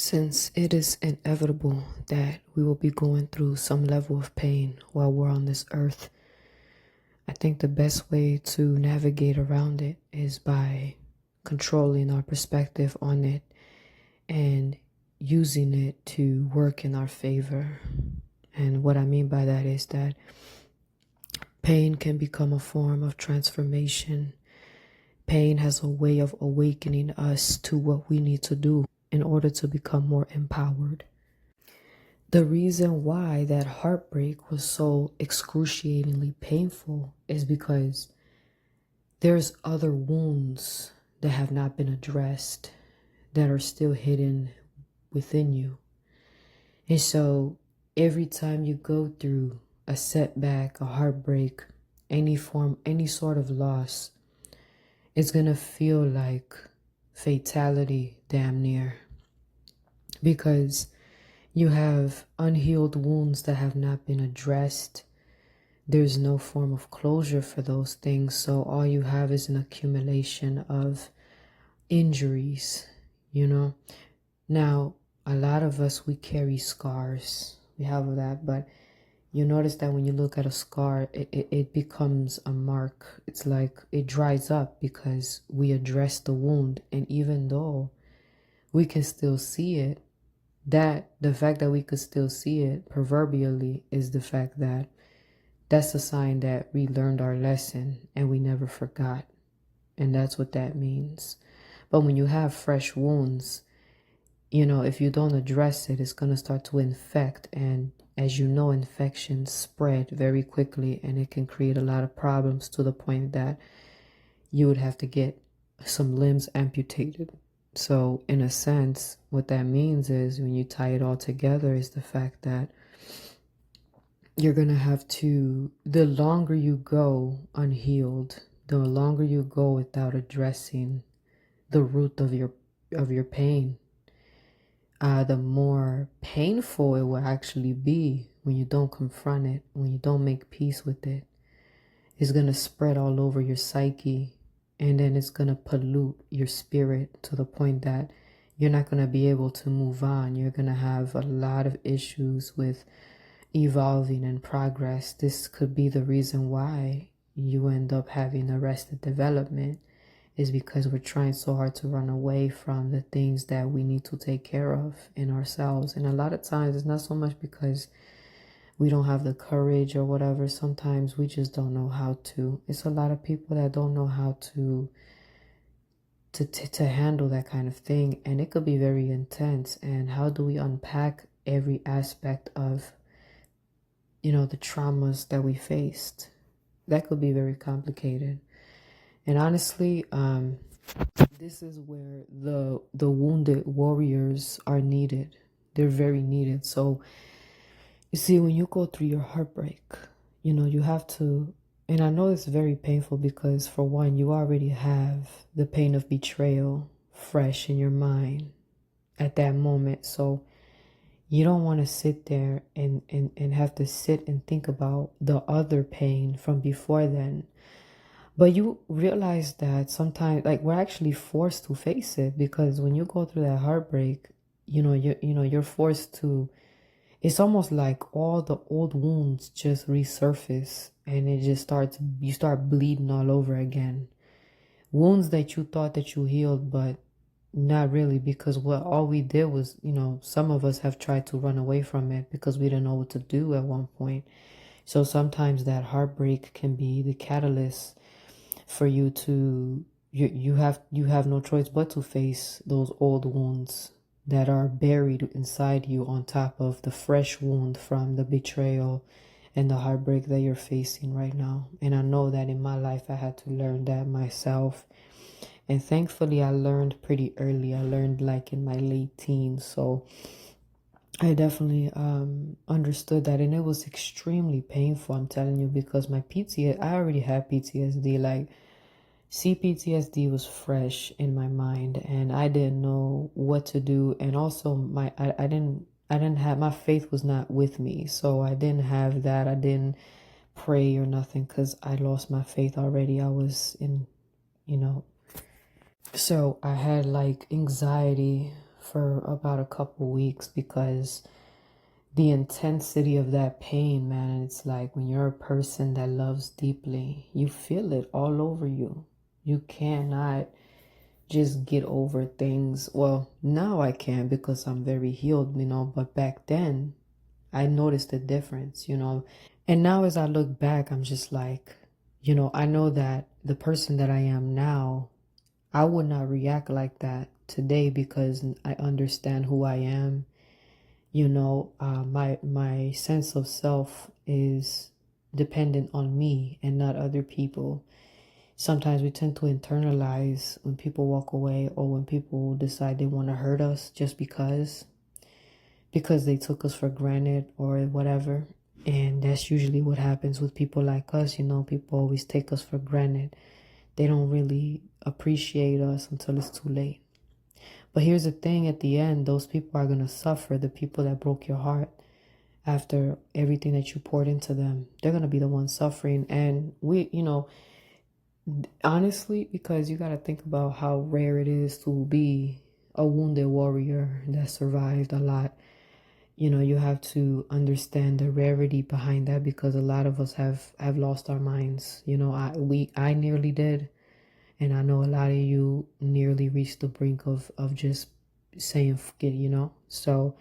Since it is inevitable that we will be going through some level of pain while we're on this earth, I think the best way to navigate around it is by controlling our perspective on it and using it to work in our favor. And what I mean by that is that pain can become a form of transformation. Pain has a way of awakening us to what we need to do in order to become more empowered. The reason why that heartbreak was so excruciatingly painful is because there's other wounds that have not been addressed that are still hidden within you. And so every time you go through a setback, a heartbreak, any sort of loss, it's going to feel like fatality damn near, because you have unhealed wounds that have not been addressed. There's no form of closure for those things. So all you have is an accumulation of injuries, Now, a lot of us, we carry scars. We have that, but you notice that when you look at a scar, it becomes a mark. It's like it dries up because we address the wound. And even though we can still see it, the fact that we could still see it proverbially is the fact that that's a sign that we learned our lesson and we never forgot. And that's what that means. But when you have fresh wounds, if you don't address it, it's going to start to infect. And as you know, infections spread very quickly, and it can create a lot of problems to the point that you would have to get some limbs amputated. So in a sense, what that means is, when you tie it all together, is the fact that you're going to have to, the longer you go unhealed, the longer you go without addressing the root of your pain, the more painful it will actually be when you don't confront it, when you don't make peace with it. It's going to spread all over your psyche, and then it's going to pollute your spirit to the point that you're not going to be able to move on. You're going to have a lot of issues with evolving and progress. This could be the reason why you end up having arrested development, is because we're trying so hard to run away from the things that we need to take care of in ourselves. And a lot of times it's not so much because we don't have the courage or whatever. Sometimes we just don't know how to. It's a lot of people that don't know how to handle that kind of thing, and it could be very intense. And how do we unpack every aspect of the traumas that we faced? That could be very complicated. And honestly, this is where the wounded warriors are needed. They're very needed. So you see, when you go through your heartbreak, you have to, and I know it's very painful because, for one, you already have the pain of betrayal fresh in your mind at that moment. So you don't want to sit there and have to sit and think about the other pain from before then. But you realize that sometimes, like, we're actually forced to face it, because when you go through that heartbreak, you're forced to. It's almost like all the old wounds just resurface, and you start bleeding all over again. Wounds that you thought that you healed, but not really, because all we did was, some of us have tried to run away from it because we didn't know what to do at one point. So sometimes that heartbreak can be the catalyst for you to, you have no choice but to face those old wounds that are buried inside you, on top of the fresh wound from the betrayal and the heartbreak that you're facing right now. And I know that in my life, I had to learn that myself. And thankfully, I learned pretty early. I learned like in my late teens. So I definitely understood that. And it was extremely painful, I'm telling you, because my PTSD, I already had PTSD. Like, CPTSD was fresh in my mind, and I didn't know what to do. And also I didn't have, my faith was not with me. So I didn't have that. I didn't pray or nothing because I lost my faith already. I was in, so I had like anxiety for about a couple weeks because the intensity of that pain, man, it's like when you're a person that loves deeply, you feel it all over you. You cannot just get over things. Well, now I can because I'm very healed, but back then I noticed the difference, And now as I look back, I'm just like, I know that the person that I am now, I would not react like that today because I understand who I am. My sense of self is dependent on me and not other people. Sometimes we tend to internalize when people walk away or when people decide they want to hurt us just because they took us for granted or whatever. And that's usually what happens with people like us. People always take us for granted. They don't really appreciate us until it's too late. But here's the thing, at the end, those people are going to suffer. The people that broke your heart after everything that you poured into them, they're going to be the ones suffering. And honestly, because you got to think about how rare it is to be a wounded warrior that survived a lot. You have to understand the rarity behind that because a lot of us have lost our minds. I nearly did, and I know a lot of you nearly reached the brink of just saying forget. So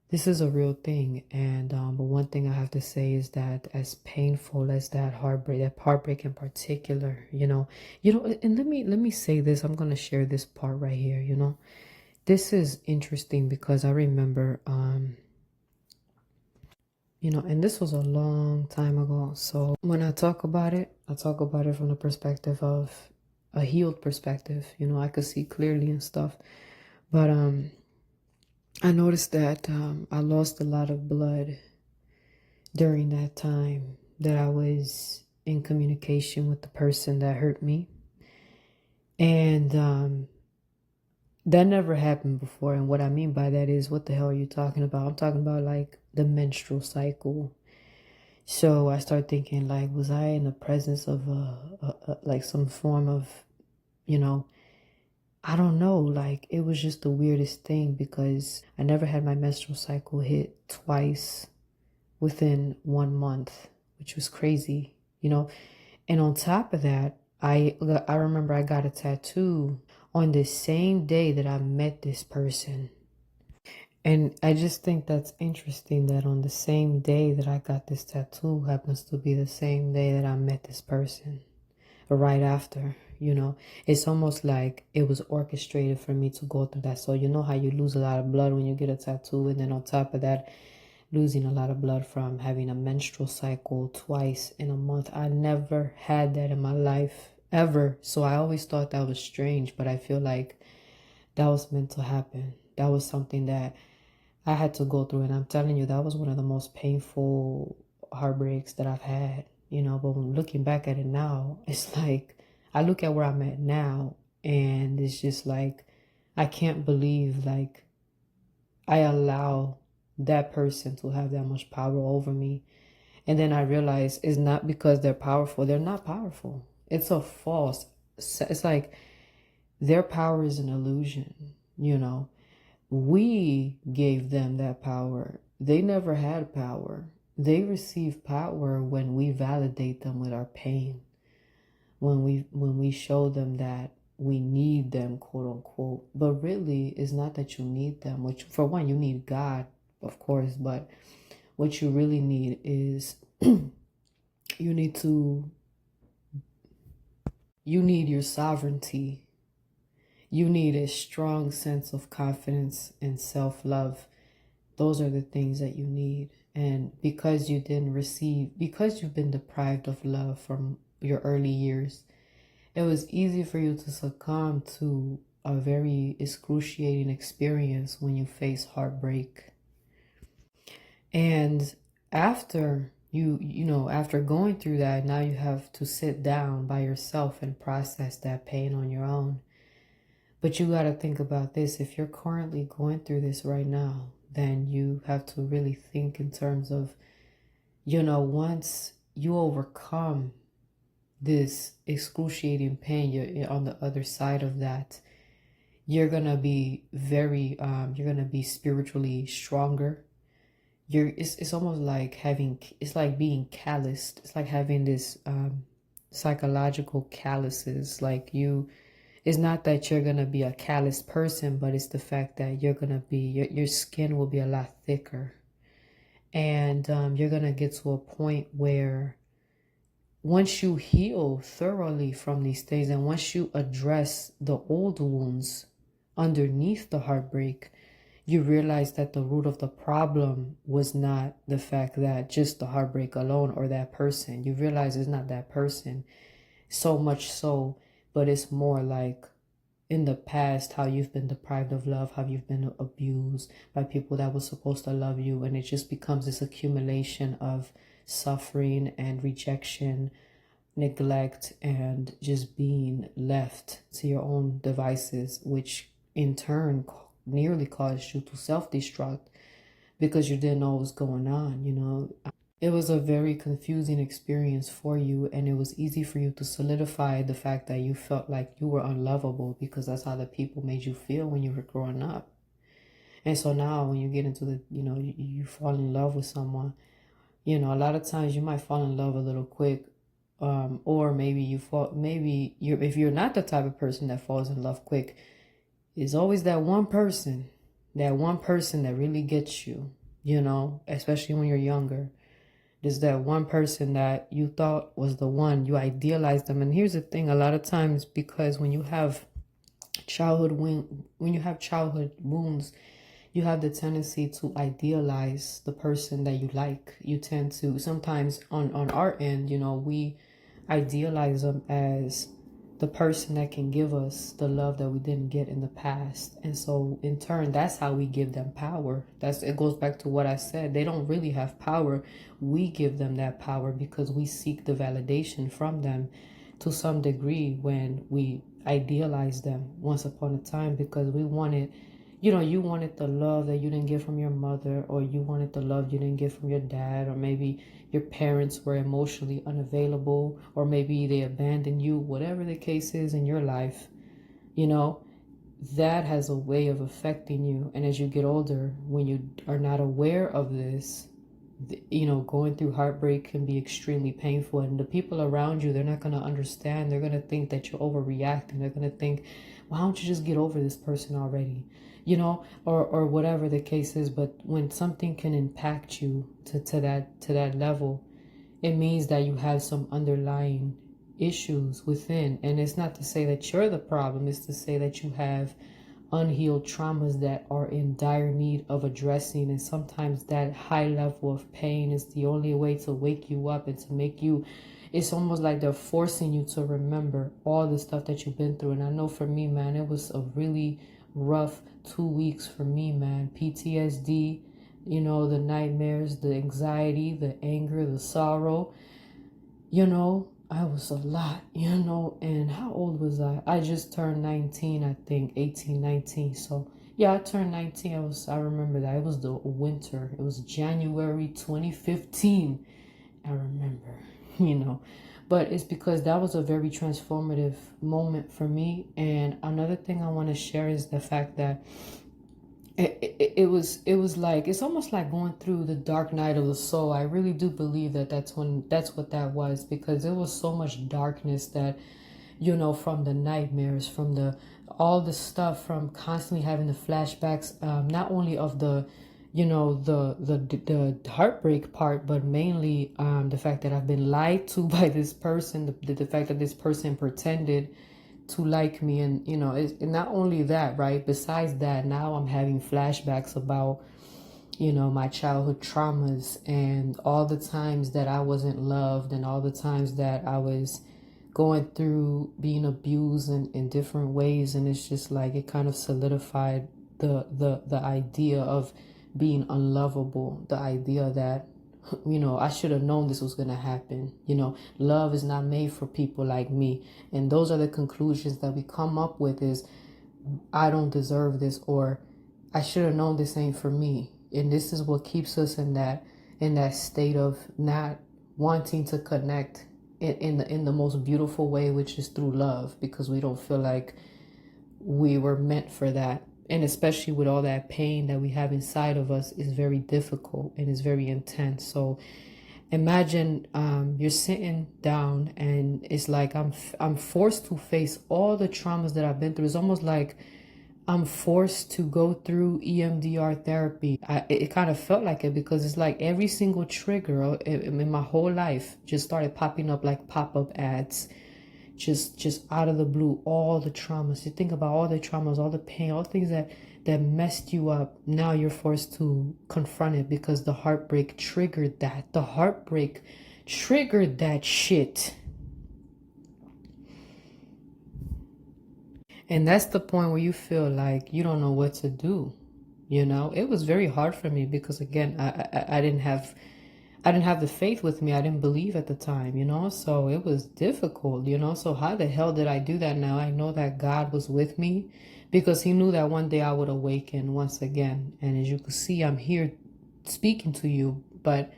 this is a real thing, and but one thing I have to say is that as painful as that heartbreak in particular, and let me say this. I'm gonna share this part right here. This is interesting because I remember and this was a long time ago. So when I talk about it, I talk about it from the perspective of a healed perspective. I could see clearly and stuff. But I noticed that I lost a lot of blood during that time that I was in communication with the person that hurt me. And that never happened before. And what I mean by that is, what the hell are you talking about? I'm talking about like the menstrual cycle. So I started thinking, like, was I in the presence of like some form of, I don't know, like it was just the weirdest thing because I never had my menstrual cycle hit twice within 1 month, which was crazy, And on top of that, I remember I got a tattoo on the same day that I met this person. And I just think that's interesting that on the same day that I got this tattoo happens to be the same day that I met this person, or right after, It's almost like it was orchestrated for me to go through that. So you know how you lose a lot of blood when you get a tattoo, and then on top of that, losing a lot of blood from having a menstrual cycle twice in a month. I never had that in my life, ever. So I always thought that was strange, but I feel like that was meant to happen. That was something that I had to go through, and I'm telling you, that was one of the most painful heartbreaks that I've had, But when looking back at it now, it's like I look at where I'm at now, and it's just like I can't believe like I allow that person to have that much power over me. And then I realize it's not because they're powerful. They're not powerful. It's a false. It's like their power is an illusion. We gave them that power. They never had power. They receive power when we validate them with our pain. When we show them that we need them, quote unquote. But really, it's not that you need them. Which, for one, you need God, of course. But what you really need is you need your sovereignty. You need a strong sense of confidence and self-love. Those are the things that you need. And because you've been deprived of love from your early years, it was easy for you to succumb to a very excruciating experience when you face heartbreak. And after after going through that, now you have to sit down by yourself and process that pain on your own. But you got to think about this. If you're currently going through this right now, then you have to really think in terms of, once you overcome this excruciating pain, you're on the other side of that. you're gonna be very you're gonna be spiritually stronger. It's almost like having, it's like being calloused. It's like having this psychological calluses. Like you, it's not that you're gonna be a callous person, but it's the fact that you're gonna be, your skin will be a lot thicker. And you're gonna get to a point where once you heal thoroughly from these things, and once you address the old wounds underneath the heartbreak, you realize that the root of the problem was not the fact that just the heartbreak alone or that person. You realize it's not that person so much so, but it's more like in the past, how you've been deprived of love, how you've been abused by people that were supposed to love you. And it just becomes this accumulation of suffering and rejection, neglect, and just being left to your own devices, which in turn nearly caused you to self-destruct because you didn't know what was going on, you know. It was a very confusing experience for you, and it was easy for you to solidify the fact that you felt like you were unlovable because that's how the people made you feel when you were growing up. And so now when you get into the, you know, you fall in love with someone, you know, a lot of times you might fall in love a little quick, or maybe you fall, maybe you're, if you're not the type of person that falls in love quick, it's always that one person that really gets you, you know, especially when you're younger. There's that one person that you thought was the one, you idealized them. And here's the thing, a lot of times, because when you have childhood wounds, you have the tendency to idealize the person that you like. You tend to, sometimes on our end, you know, we idealize them as the person that can give us the love that we didn't get in the past. And so in turn, that's how we give them power. It goes back to what I said. They don't really have power. We give them that power because we seek the validation from them to some degree when we idealize them once upon a time, because we wanted, you know, you wanted the love that you didn't get from your mother, or you wanted the love you didn't get from your dad, or maybe your parents were emotionally unavailable, or maybe they abandoned you, whatever the case is in your life, you know, that has a way of affecting you. And as you get older, when you are not aware of this, you know, going through heartbreak can be extremely painful. And the people around you, they're not going to understand. They're going to think that you're overreacting. They're going to think, why don't you just get over this person already? You know, or whatever the case is. But when something can impact you to that level, it means that you have some underlying issues within. And it's not to say that you're the problem. It's to say that you have unhealed traumas that are in dire need of addressing. And sometimes that high level of pain is the only way to wake you up and to make you, it's almost like they're forcing you to remember all the stuff that you've been through. And I know for me, man, it was a really rough 2 weeks for me, man. PTSD, you know, the nightmares, the anxiety, the anger, the sorrow, you know, I was a lot, you know. And how old was I? I just turned 19, I think, 18, 19. So yeah, I turned 19. I remember that. It was the winter. It was January 2015. I remember, you know. But it's because that was a very transformative moment for me. And another thing I want to share is the fact that it was like, it's almost like going through the dark night of the soul. I really do believe that that's what that was, because there was so much darkness that, you know, from the nightmares, from all the stuff, from constantly having the flashbacks, not only of the, you know, the heartbreak part, but mainly the fact that I've been lied to by this person, the fact that this person pretended to like me. And you know, it's not only that, right? Besides that, now I'm having flashbacks about, you know, my childhood traumas and all the times that I wasn't loved, and all the times that I was going through being abused in different ways. And it's just like, it kind of solidified the idea of being unlovable, the idea that, you know, I should have known this was going to happen. You know, love is not made for people like me. And those are the conclusions that we come up with, is I don't deserve this, or I should have known this ain't for me. And this is what keeps us in that state of not wanting to connect in the most beautiful way, which is through love, because we don't feel like we were meant for that. And especially with all that pain that we have inside of us is very difficult and is very intense. So imagine you're sitting down and it's like I'm forced to face all the traumas that I've been through. It's almost like I'm forced to go through EMDR therapy. It kind of felt like it because it's like every single trigger in my whole life just started popping up like pop-up ads, just out of the blue. All the traumas. You think about all the traumas, all the pain, all the things that messed you up. Now you're forced to confront it because the heartbreak triggered that. The heartbreak triggered that shit. And that's the point where you feel like you don't know what to do. You know, it was very hard for me because again, I didn't have the faith with me. I didn't believe at the time, you know, so it was difficult, you know. So how the hell did I do that now? I know that God was with me because he knew that one day I would awaken once again. And as you can see, I'm here speaking to you, but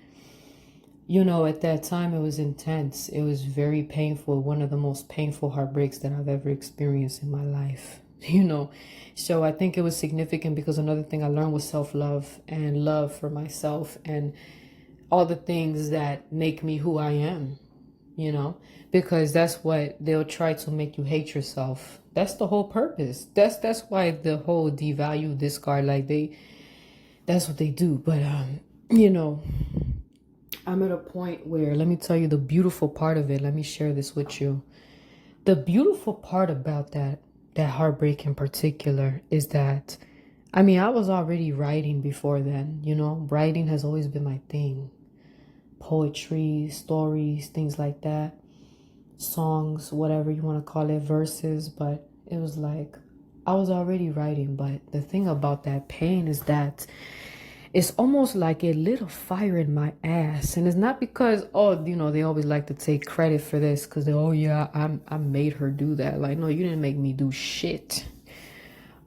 you know, at that time, it was intense. It was very painful. One of the most painful heartbreaks that I've ever experienced in my life, you know. So I think it was significant because another thing I learned was self-love and love for myself and all the things that make me who I am, you know, because that's what they'll try to make you hate yourself. That's the whole purpose. That's why the whole devalue, discard, like that's what they do. But, you know, I'm at a point where, let me tell you the beautiful part of it. Let me share this with you. The beautiful part about that heartbreak in particular is that, I mean, I was already writing before then, you know, writing has always been my thing. Poetry, stories, things like that, songs, whatever you want to call it, verses. But it was like, I was already writing. But the thing about that pain is that it's almost like it lit a fire in my ass. And it's not because, oh, you know, they always like to take credit for this because they, oh yeah, I made her do that. Like, no, you didn't make me do shit.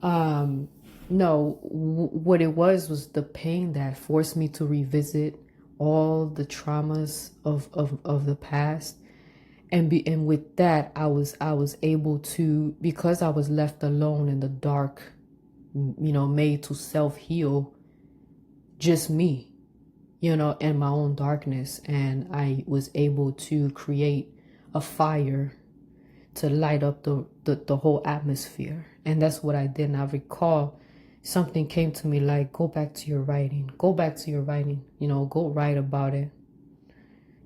No, what it was the pain that forced me to revisit all the traumas of the past. And with that, I was able to, because I was left alone in the dark, you know, made to self-heal, just me, you know, and my own darkness. And I was able to create a fire to light up the whole atmosphere. And that's what I did. And I recall something came to me like, go back to your writing, you know, go write about it.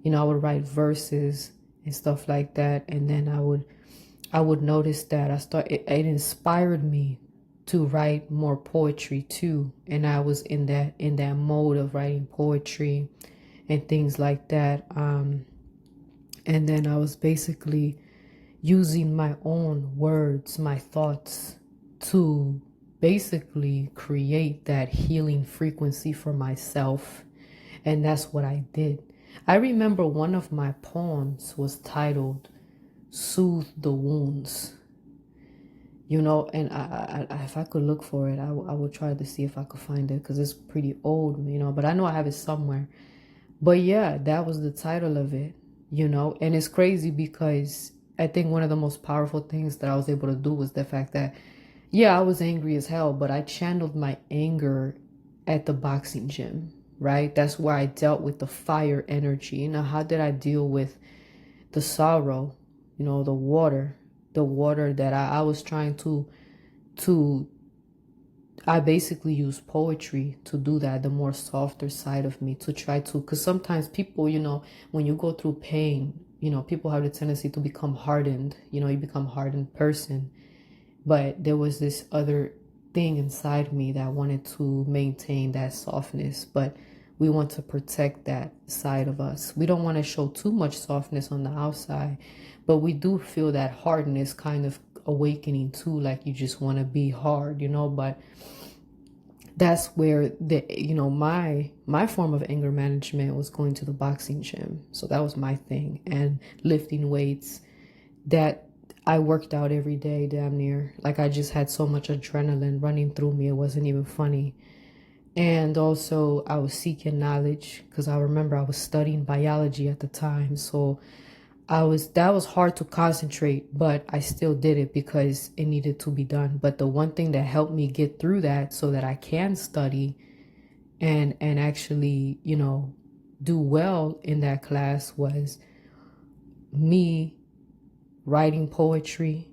You know, I would write verses and stuff like that. And then I would notice that it inspired me to write more poetry too. And I was in that mode of writing poetry and things like that. And then I was basically using my own words, my thoughts, to basically create that healing frequency for myself. And that's what I did. I remember one of my poems was titled Soothe the Wounds. You know, and I if I could look for it, I would try to see if I could find it because it's pretty old, you know, but I know I have it somewhere. But yeah, that was the title of it, you know. And it's crazy because I think one of the most powerful things that I was able to do was the fact that, yeah, I was angry as hell, but I channeled my anger at the boxing gym, right? That's where I dealt with the fire energy. You know, how did I deal with the sorrow, you know, the water that I was trying to I basically use poetry to do that, the more softer side of me, to try to, because sometimes people, you know, when you go through pain, you know, people have the tendency to become hardened, you know, you become a hardened person. But there was this other thing inside me that wanted to maintain that softness, but we want to protect that side of us. We don't want to show too much softness on the outside, but we do feel that hardness kind of awakening too, like you just want to be hard, you know. But that's where you know, my form of anger management was going to the boxing gym. So that was my thing, and lifting weights. That I worked out every day, damn near. Like I just had so much adrenaline running through me, it wasn't even funny. And also I was seeking knowledge because I remember I was studying biology at the time. So that was hard to concentrate, but I still did it because it needed to be done. But the one thing that helped me get through that so that I can study and actually, do well in that class was me writing poetry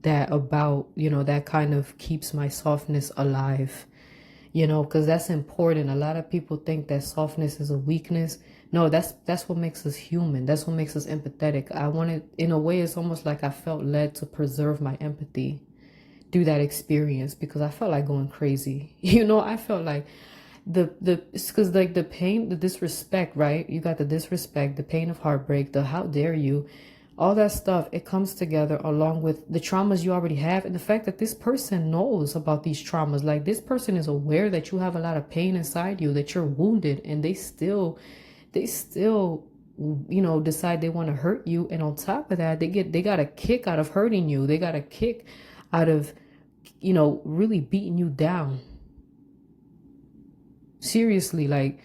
that about, that kind of keeps my softness alive, because that's important. A lot of people think that softness is a weakness. No, that's what makes us human. That's what makes us empathetic. I wanted, in a way, it's almost like I felt led to preserve my empathy through that experience because I felt like going crazy. I felt like it's because like the pain, the disrespect, right? You got the disrespect, the pain of heartbreak, the how dare you, all that stuff, it comes together along with the traumas you already have and the fact that this person knows about these traumas. Like this person is aware that you have a lot of pain inside you, that you're wounded, and they still decide they want to hurt you. And on top of that, they got a kick out of hurting you. They got a kick out of really beating you down. Seriously, like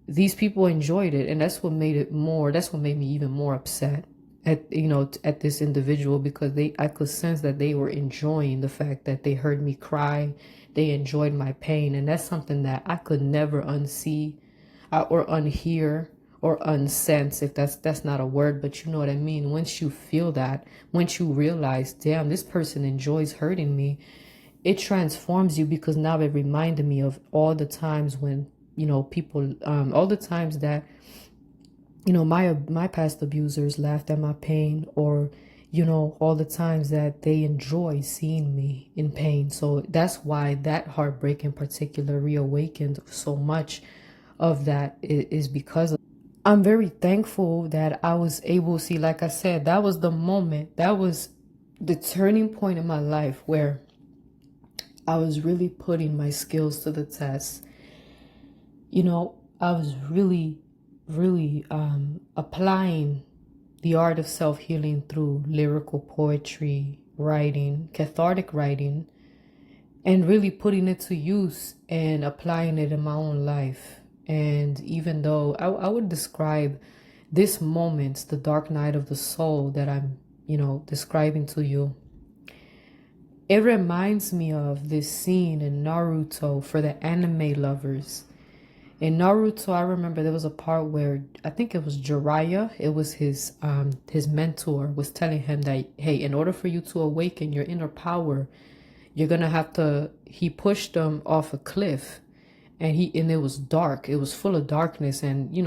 these people enjoyed it, and that's what made me even more upset at this individual, because I could sense that they were enjoying the fact that they heard me cry. They enjoyed my pain, and that's something that I could never unsee or unhear or unsense, if that's not a word, but you know what I mean. Once you feel that, once you realize, damn, this person enjoys hurting me, it transforms you, because now it reminded me of all the times when people all the times that my past abusers laughed at my pain, or all the times that they enjoy seeing me in pain. So that's why that heartbreak in particular reawakened so much of that, is because I'm very thankful that I was able to see, like I said, that was the moment, that was the turning point in my life where I was really putting my skills to the test. I was really, really applying the art of self-healing through lyrical poetry, writing, cathartic writing, and really putting it to use and applying it in my own life. And even though I would describe this moment, the dark night of the soul that I'm, describing to you, it reminds me of this scene in Naruto, for the anime lovers. In Naruto, I remember there was a part where I think it was Jiraiya, it was his mentor, was telling him that, hey, in order for you to awaken your inner power, you're gonna have to. He pushed him off a cliff, and it was dark. It was full of darkness, and you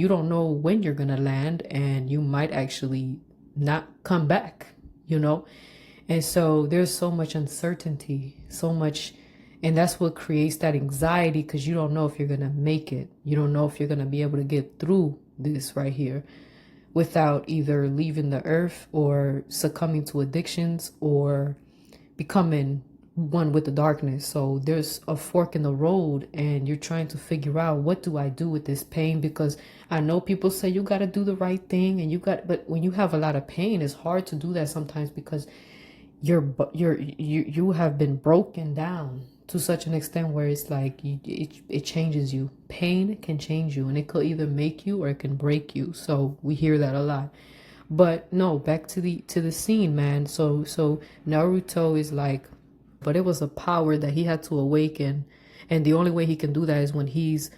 don't know when you're gonna land, and you might actually not come back. And so there's so much uncertainty, so much, and that's what creates that anxiety, because you don't know if you're going to make it. You don't know if you're going to be able to get through this right here without either leaving the earth or succumbing to addictions or becoming one with the darkness. So there's a fork in the road, and you're trying to figure out, what do I do with this pain? Because I know people say you got to do the right thing, and but when you have a lot of pain, it's hard to do that sometimes, because you have been broken down to such an extent where it's like it changes you. Pain can change you, and it could either make you or it can break you. So we hear that a lot. But no, back to the scene, man. So Naruto is like, but it was a power that he had to awaken, and the only way he can do that is when he's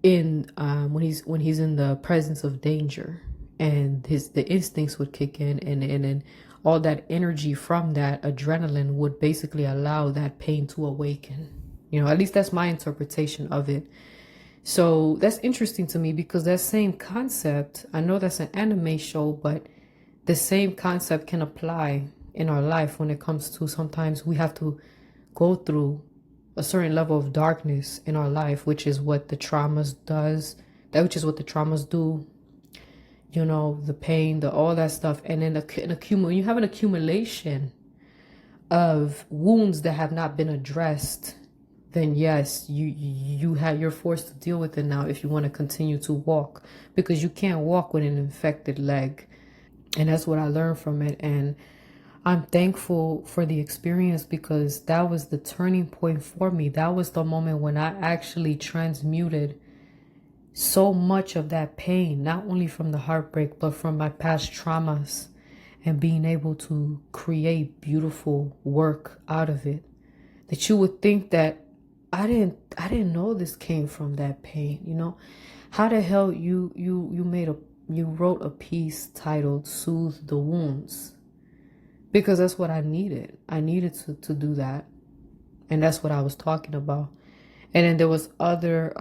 in the presence of danger, and the instincts would kick in, and all that energy from that adrenaline would basically allow that pain to awaken. At least that's my interpretation of it. So that's interesting to me, because that same concept, I know that's an anime show, but the same concept can apply in our life when it comes to, sometimes we have to go through a certain level of darkness in our life, which is what the traumas do, the pain, all that stuff. And then when you have an accumulation of wounds that have not been addressed, then yes, you're forced to deal with it now if you want to continue to walk, because you can't walk with an infected leg. And that's what I learned from it. And I'm thankful for the experience, because that was the turning point for me. That was the moment when I actually transmuted so much of that pain, not only from the heartbreak, but from my past traumas, and being able to create beautiful work out of it, that you would think that I didn't know this came from that pain, you know? How the hell you wrote a piece titled Soothe the Wounds? Because that's what I needed. I needed to do that. And that's what I was talking about. And then there was other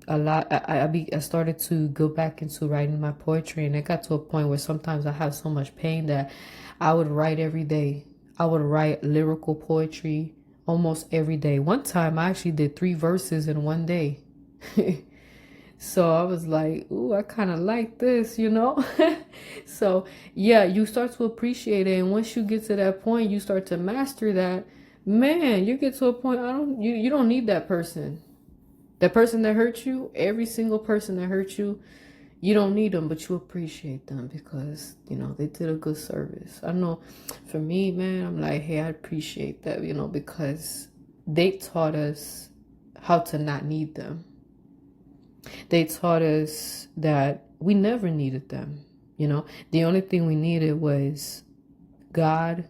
a lot. I started to go back into writing my poetry, and it got to a point where sometimes I have so much pain that I would write every day. I would write lyrical poetry almost every day. One time I actually did 3 verses in one day. So I was like, ooh, I kind of like this, you know? So yeah, you start to appreciate it. And once you get to that point, you start to master that, man, you get to a point, you don't need that person. That person that hurt you, every single person that hurt you, you don't need them, but you appreciate them because, you know, they did a good service. I know for me, man, I'm like, hey, I appreciate that, you know, because they taught us how to not need them. They taught us that we never needed them. You know, the only thing we needed was God,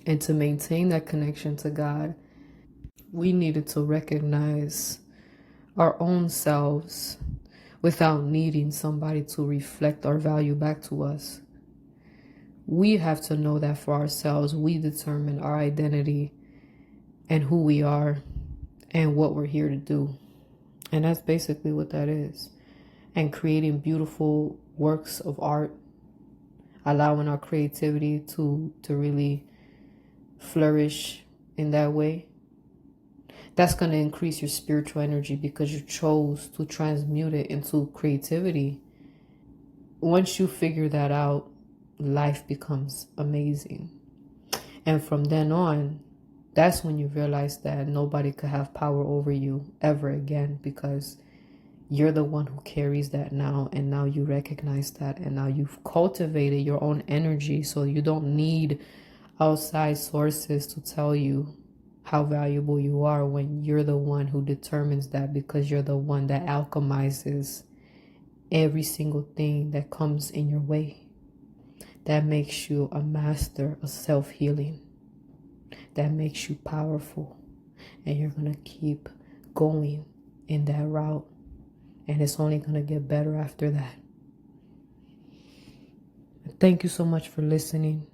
and to maintain that connection to God, we needed to recognize our own selves without needing somebody to reflect our value back to us. We have to know that for ourselves. We determine our identity and who we are and what we're here to do. And that's basically what that is. And creating beautiful works of art, allowing our creativity to really flourish in that way. That's going to increase your spiritual energy because you chose to transmute it into creativity. Once you figure that out, life becomes amazing. And from then on, that's when you realize that nobody could have power over you ever again, because you're the one who carries that now. And now you recognize that. And now you've cultivated your own energy. So you don't need outside sources to tell you how valuable you are, when you're the one who determines that, because you're the one that alchemizes every single thing that comes in your way. That makes you a master of self-healing. That makes you powerful. And you're going to keep going in that route. And it's only going to get better after that. Thank you so much for listening.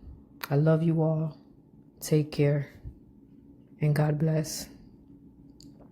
I love you all. Take care. And God bless.